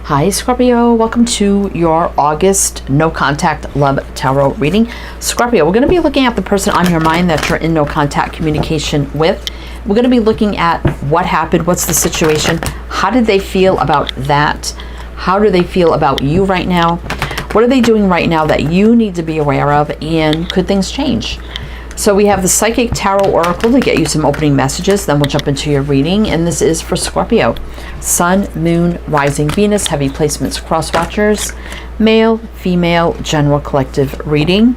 Hi Scorpio, welcome to your August no contact love tarot reading. Scorpio, we're going to be looking at the person on your mind that you're in no contact communication with. We're going to be looking at what happened, what's the situation, how did they feel about that, how do they feel about you right now, what are they doing right now that you need to be aware of, and could things change? So we have the Psychic Tarot Oracle to get you some opening messages, then we'll jump into your reading, and this is for Scorpio. Sun, Moon, Rising Venus, heavy placements, cross watchers, male, female, general collective reading.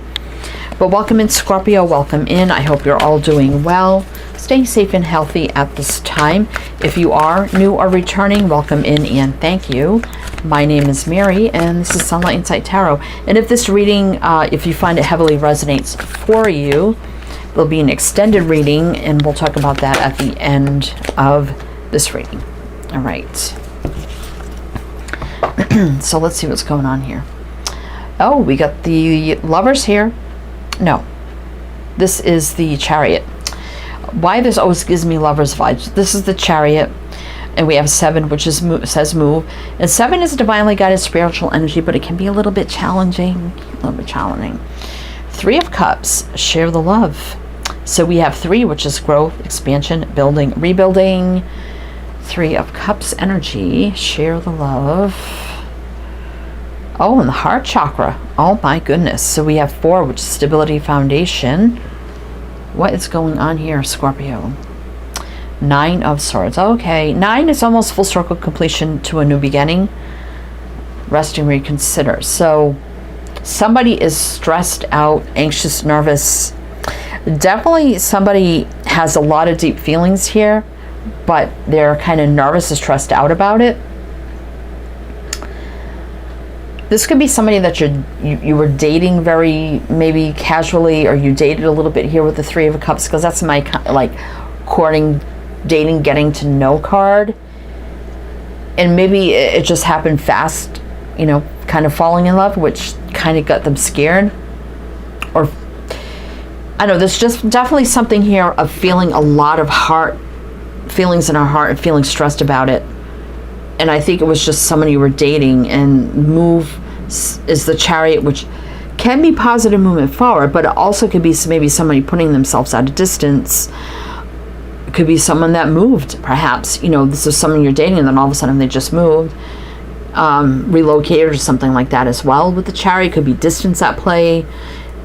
But welcome in Scorpio, welcome in. I hope you're all doing well, staying safe and healthy at this time. If you are new or returning, welcome in and thank you. My name is Mary and this is Sunlight Insight Tarot. And if this reading, if you find it heavily resonates for you, there'll be an extended reading and we'll talk about that at the end of this reading. All right. So let's see what's going on here. Oh, we got the Lovers here. No, this is the Chariot. Why this always gives me Lovers vibes. This is the Chariot, and we have 7, which is says move. And 7 is a divinely guided spiritual energy, but it can be a little bit challenging. 3 of Cups, share the love. So we have 3, which is growth, expansion, building, rebuilding. 3 of Cups energy, share the love. Oh, and the heart chakra. Oh my goodness. So we have 4, which is stability, foundation. What is going on here, Scorpio? 9 of Swords. Okay, 9 is almost full circle completion to a new beginning. Resting, reconsider. So somebody is stressed out, anxious, nervous. Definitely somebody has a lot of deep feelings here, but they're kind of nervous and stressed out about it. This could be somebody that you were dating very maybe casually, or you dated a little bit here with the 3 of Cups, because that's my like courting, dating, getting to know card. And maybe it just happened fast, you know, kind of falling in love, which kind of got them scared. Or I know there's just definitely something here of feeling a lot of feelings in our heart and feeling stressed about it. And I think it was just someone you were dating, and move is the Chariot, which can be positive movement forward, but it also could be maybe somebody putting themselves at a distance. It could be someone that moved, perhaps. You know, this is someone you're dating and then all of a sudden they just moved. Relocated or something like that as well. With the Chariot, could be distance at play,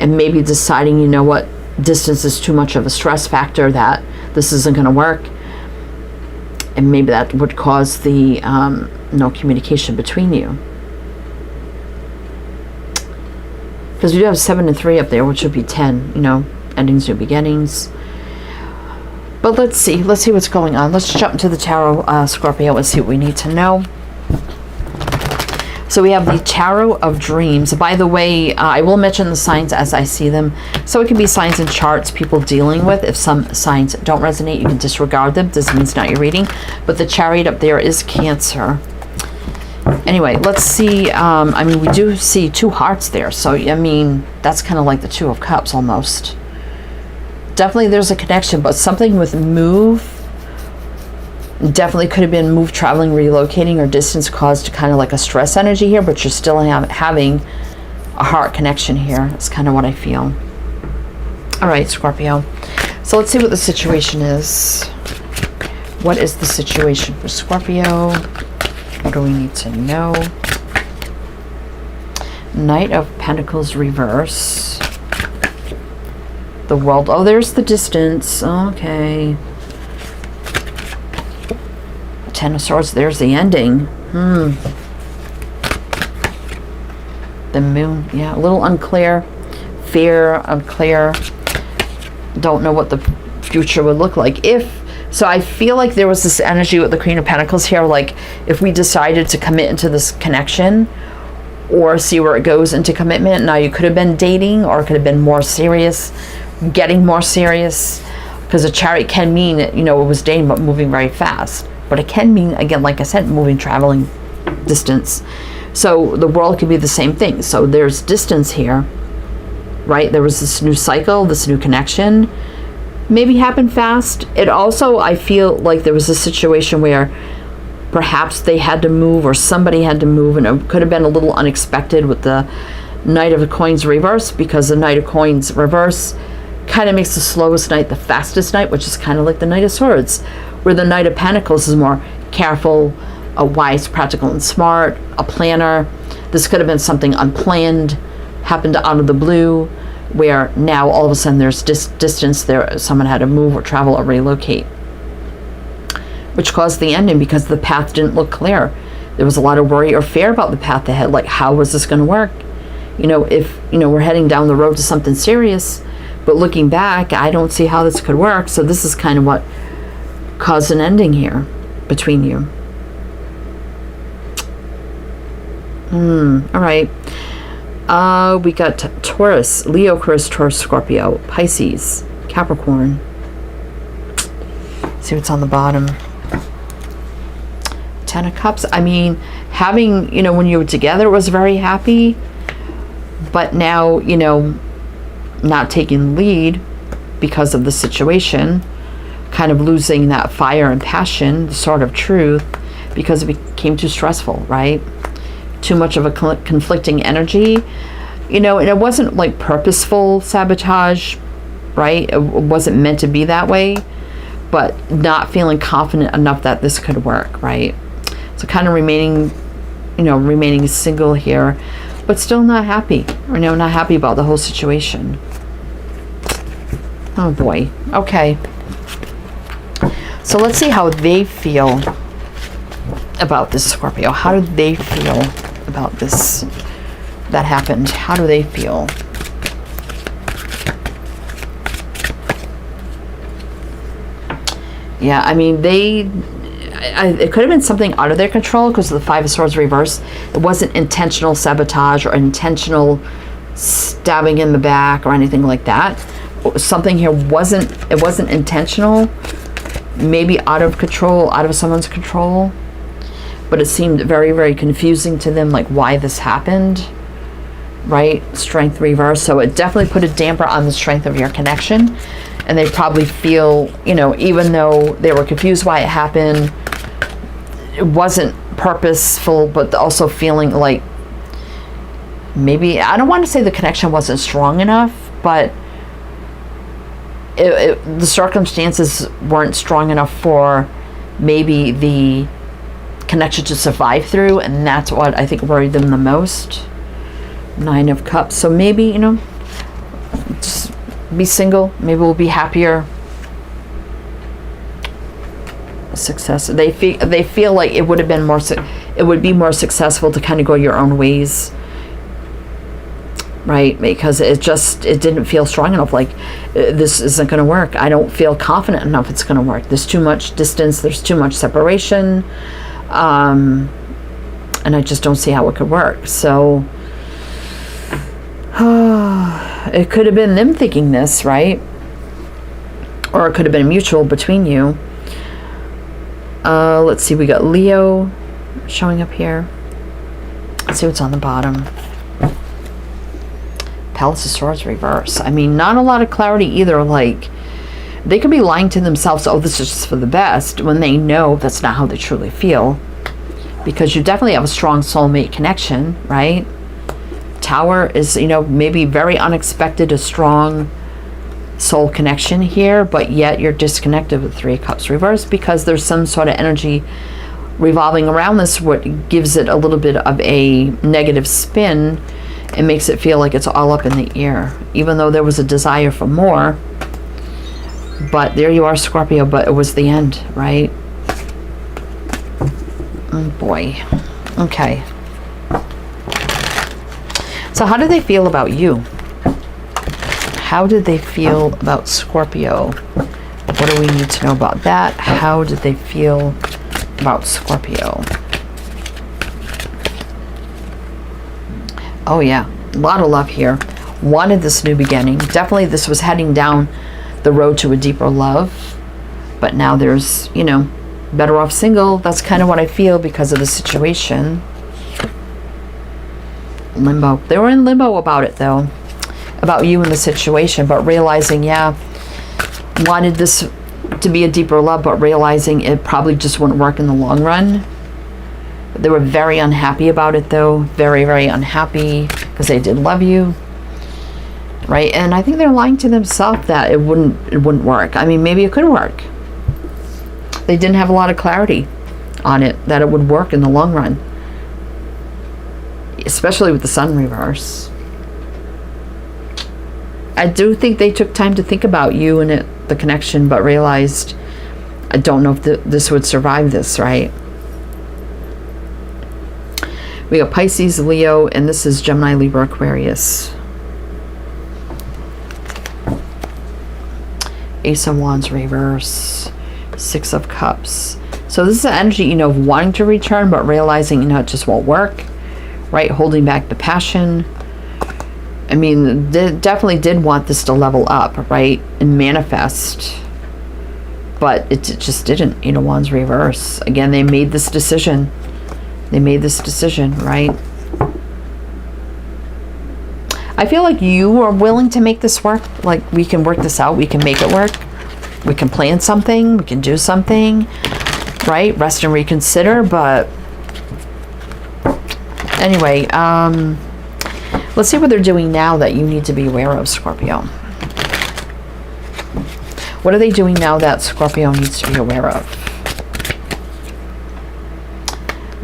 and maybe deciding, you know what, distance is too much of a stress factor, that this isn't going to work. And maybe that would cause the no communication between you. Because we do have 7 and 3 up there, which would be 10, you know, endings, new beginnings. But let's see what's going on. Let's jump into the tarot, Scorpio, and see what we need to know. So we have the Tarot of Dreams. By the way, I will mention the signs as I see them. So it can be signs and charts people dealing with. If some signs don't resonate, you can disregard them. Doesn't mean it's not your reading. But the Chariot up there is Cancer. Anyway, let's see. I mean, we do see 2 hearts there. So, I mean, that's kind of like the 2 of Cups almost. Definitely there's a connection, but something with move. Definitely could have been move, traveling, relocating, or distance caused kind of like a stress energy here, but you're still having a heart connection here. That's kind of what I feel. All right, Scorpio. So let's see what the situation is. What is the situation for Scorpio? What do we need to know? Knight of Pentacles reverse. The World. Oh, there's the distance. Okay. 10 of Swords, there's the ending. The Moon, yeah, a little unclear. Fear, unclear. Don't know what the future would look like. So I feel like there was this energy with the Queen of Pentacles here, like if we decided to commit into this connection or see where it goes into commitment. Now you could have been dating, or it could have been more serious, getting more serious, because a Chariot can mean, you know, it was dating but moving very fast. But it can mean, again, like I said, moving, traveling, distance. So the World could be the same thing. So there's distance here, right? There was this new cycle, this new connection. Maybe happened fast. It also, I feel like there was a situation where perhaps they had to move or somebody had to move, and it could have been a little unexpected with the Knight of Coins reverse, because the Knight of Coins reverse kind of makes the slowest night the fastest night, which is kind of like the Knight of Swords, where the Knight of Pentacles is more careful, wise, practical, and smart, a planner. This could have been something unplanned, happened out of the blue, where now all of a sudden there's distance there, someone had to move or travel or relocate, which caused the ending because the path didn't look clear. There was a lot of worry or fear about the path ahead, like how was this going to work? If we're heading down the road to something serious, but looking back, I don't see how this could work. So this is kind of what caused an ending here between you. All right. We got Taurus, Leo, Aquarius, Taurus, Scorpio, Pisces, Capricorn. See what's on the bottom. 10 of Cups. I mean, having, when you were together was very happy, but now, not taking the lead because of the situation, kind of losing that fire and passion, the sword of truth, because it became too stressful, right? Too much of a conflicting energy, and it wasn't like purposeful sabotage, right? It wasn't meant to be that way, but not feeling confident enough that this could work, right? So kind of remaining single here, but still not happy, or not happy about the whole situation. Oh boy. Okay. So let's see how they feel about this, Scorpio. How do they feel about this that happened? How do they feel? Yeah, I mean, it could have been something out of their control because of the Five of Swords reverse. It wasn't intentional sabotage or intentional stabbing in the back or anything like that. Something here wasn't intentional, maybe out of control, out of someone's control, but it seemed very, very confusing to them, like why this happened, right? Strength reverse. So it definitely put a damper on the strength of your connection, and they probably feel, even though they were confused why it happened, it wasn't purposeful, but also feeling like maybe, I don't want to say the connection wasn't strong enough, but the circumstances weren't strong enough for maybe the connection to survive through, and that's what I think worried them the most. 9 of Cups. So maybe, just be single. Maybe we'll be happier. Success. They feel like it would have been it would be more successful to kind of go your own ways, right? Because it didn't feel strong enough. Like, this isn't going to work. I don't feel confident enough it's going to work. There's too much distance. There's too much separation. And I just don't see how it could work. So it could have been them thinking this, right? Or it could have been mutual between you. Let's see, we got Leo showing up here. Let's see what's on the bottom. Palace of Swords reverse. I mean, not a lot of clarity either. Like, they could be lying to themselves, oh, this is just for the best, when they know that's not how they truly feel. Because you definitely have a strong soulmate connection, right? Tower is, maybe very unexpected, a strong soul connection here, but yet you're disconnected with 3 of Cups reverse because there's some sort of energy revolving around this, what gives it a little bit of a negative spin. It makes it feel like it's all up in the air, even though there was a desire for more. But there you are, Scorpio, but it was the end, right? Oh boy. Okay. So how do they feel about you? How did they feel about Scorpio? What do we need to know about that? How did they feel about Scorpio? Oh yeah, a lot of love here. Wanted this new beginning. Definitely this was heading down the road to a deeper love. But now there's, better off single. That's kind of what I feel because of the situation. Limbo. They were in limbo about it though. About you and the situation, but realizing, yeah, wanted this to be a deeper love, but realizing it probably just wouldn't work in the long run. They were very unhappy about it, though. Very, very unhappy, because they did love you, right? And I think they're lying to themselves that it wouldn't work. I mean, maybe it could work. They didn't have a lot of clarity on it, that it would work in the long run, especially with the sun reverse. I do think they took time to think about you and the connection, but realized, I don't know if this would survive this, right? We got Pisces, Leo, and this is Gemini, Libra, Aquarius. Ace of Wands reverse, Six of Cups. So this is an energy, of wanting to return, but realizing, it just won't work, right? Holding back the passion. I mean, they definitely did want this to level up, right? And manifest. But it just didn't, Wands reverse. Again, they made this decision. They made this decision, right? I feel like you are willing to make this work. Like, we can work this out. We can make it work. We can plan something. We can do something, right? Rest and reconsider. But anyway, let's see what they're doing now that you need to be aware of, Scorpio. What are they doing now that Scorpio needs to be aware of?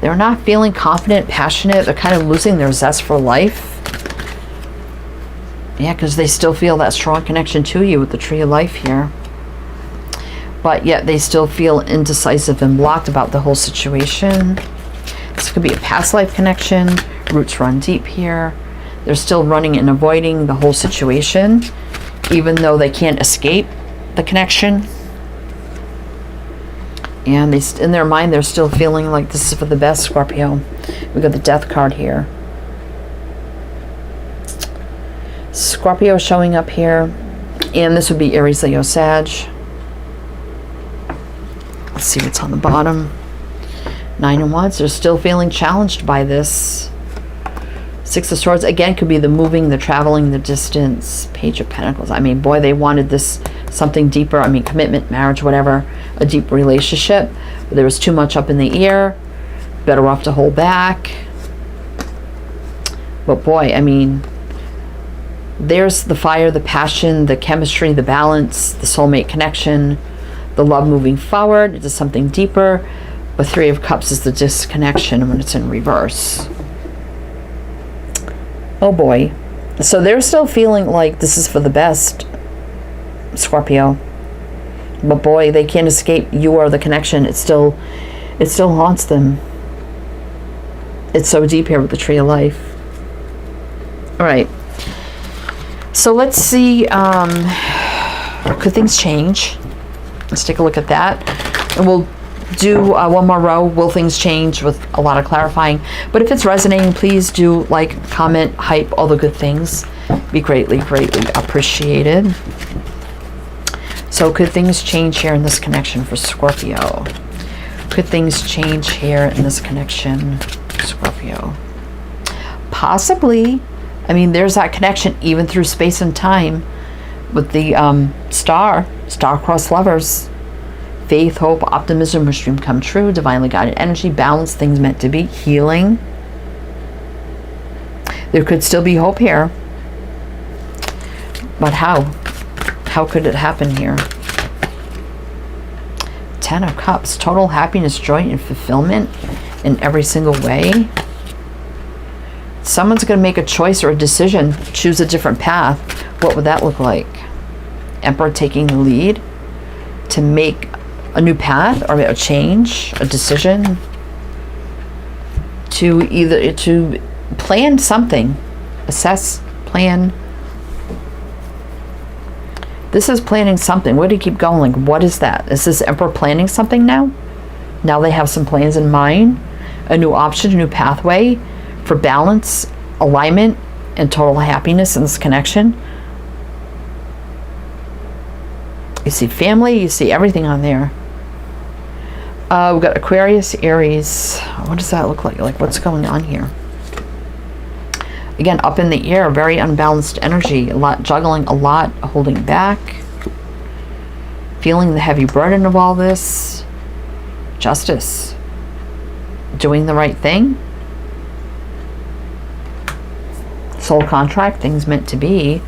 They're not feeling confident, passionate. They're kind of losing their zest for life. Yeah, because they still feel that strong connection to you with the Tree of Life here. But yet they still feel indecisive and blocked about the whole situation. This could be a past life connection. Roots run deep here. They're still running and avoiding the whole situation, even though they can't escape the connection. And in their mind, they're still feeling like this is for the best, Scorpio. We got the Death card here. Scorpio showing up here. And this would be Aries, Leo, Sag. Let's see what's on the bottom. Nine of Wands. They're still feeling challenged by this. Six of Swords. Again, could be the moving, the traveling, the distance. Page of Pentacles. I mean, boy, they wanted this something deeper. I mean, commitment, marriage, whatever. A deep relationship. But there was too much up in the air. Better off to hold back. But boy, I mean, there's the fire, the passion, the chemistry, the balance, the soulmate connection, the love moving forward into something deeper. But Three of Cups is the disconnection when it's in reverse. Oh boy. So they're still feeling like this is for the best, Scorpio. But boy, they can't escape you or the connection. It still haunts them. It's so deep here with the Tree of Life. All right. So let's see, could things change? Let's take a look at that. And we'll do one more row. Will things change, with a lot of clarifying. But if it's resonating, please do like, comment, hype, all the good things. Be greatly, greatly appreciated. So could things change here in this connection for Scorpio? Could things change here in this connection, Scorpio? Possibly. I mean, there's that connection even through space and time with the star-crossed lovers. Faith, hope, optimism, wish dream come true, divinely guided energy, balance, things meant to be, healing. There could still be hope here. But how? How could it happen here? Ten of Cups, total happiness, joy, and fulfillment in every single way. Someone's going to make a choice or a decision, choose a different path. What would that look like? Emperor taking the lead to make a new path or a change, a decision, to plan something, assess, plan. This is planning something. Where do you keep going? Like, what is that? Is this Emperor planning something now? Now they have some plans in mind, a new option, a new pathway for balance, alignment, and total happiness in this connection. You see family, you see everything on there. We've got Aquarius, Aries. What does that look like? Like, what's going on here? Again, up in the air, very unbalanced energy. A lot juggling, a lot holding back. Feeling the heavy burden of all this. Justice. doing the right thing. Soul contract, things meant to be.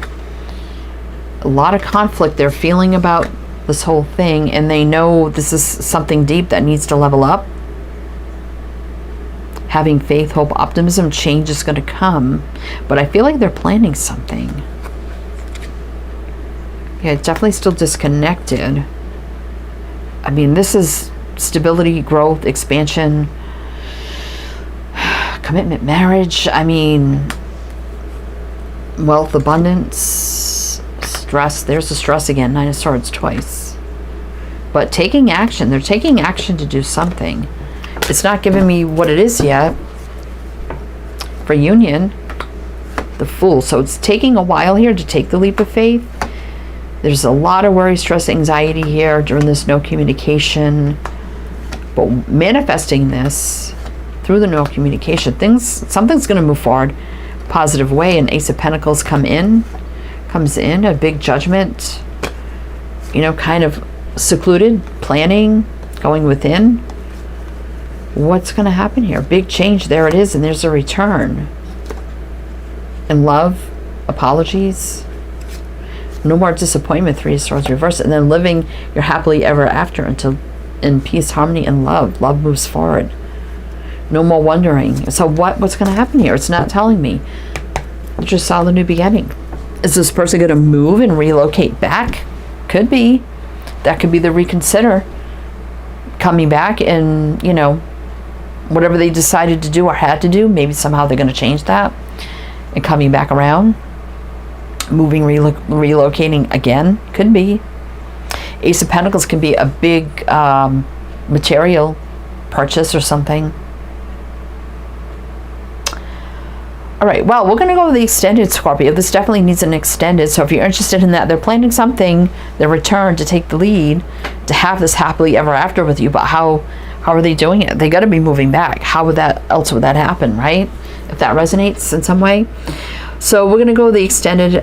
A lot of conflict they're feeling about this whole thing, and they know this is something deep that needs to level up. Having faith, hope, optimism, change is going to come, but I feel like they're planning something. Yeah, definitely still disconnected. I mean, this is stability, growth, expansion, commitment, marriage. I mean, wealth, abundance, stress. There's the stress again, Nine of Swords twice. But taking action. They're taking action to do something. It's not giving me what it is yet. For union, the Fool. So it's taking a while here to take the leap of faith. There's a lot of worry, stress, anxiety here during this no communication. But manifesting this through the no communication, something's going to move forward positive way. An Ace of Pentacles comes in, a big judgment, kind of secluded, planning, going within. What's going to happen here? Big change. There it is, and there's a return. And love, apologies. No more disappointment, Three of Swords reverse, and then living your happily ever after until in peace, harmony, and love. Love moves forward. No more wondering. So what's going to happen here? It's not telling me. I just saw the new beginning. Is this person going to move and relocate back? Could be. That could be the reconsider. Coming back and, whatever they decided to do or had to do, maybe somehow they're going to change that. And coming back around. Moving, relocating again. Could be. Ace of Pentacles can be a big material purchase or something. All right, well, we're going to go with the extended, Scorpio. This definitely needs an extended. So if you're interested in that, they're planning something, their return to take the lead, to have this happily ever after with you. But how are they doing it? They got to be moving back. How else would that happen, right? If that resonates in some way. So we're going to go with the extended,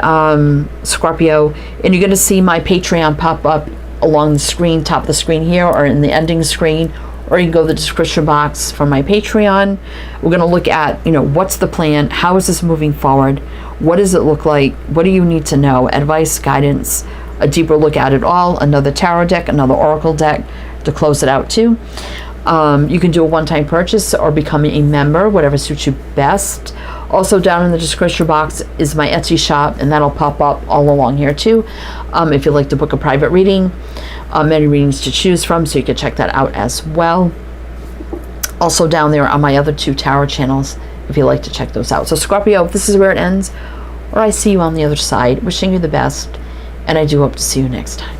Scorpio. And you're going to see my Patreon pop up along the screen, top of the screen here, or in the ending screen. Or you can go to the description box for my Patreon. We're going to look at, what's the plan? How is this moving forward? What does it look like? What do you need to know? Advice, guidance, a deeper look at it all. Another tarot deck, another oracle deck to close it out too. You can do a one-time purchase or become a member, whatever suits you best. Also down in the description box is my Etsy shop, and that'll pop up all along here too. If you'd like to book a private reading, many readings to choose from, so you can check that out as well. Also down there are my other 2 tarot channels if you'd like to check those out. So Scorpio, this is where it ends, or I see you on the other side. Wishing you the best, and I do hope to see you next time.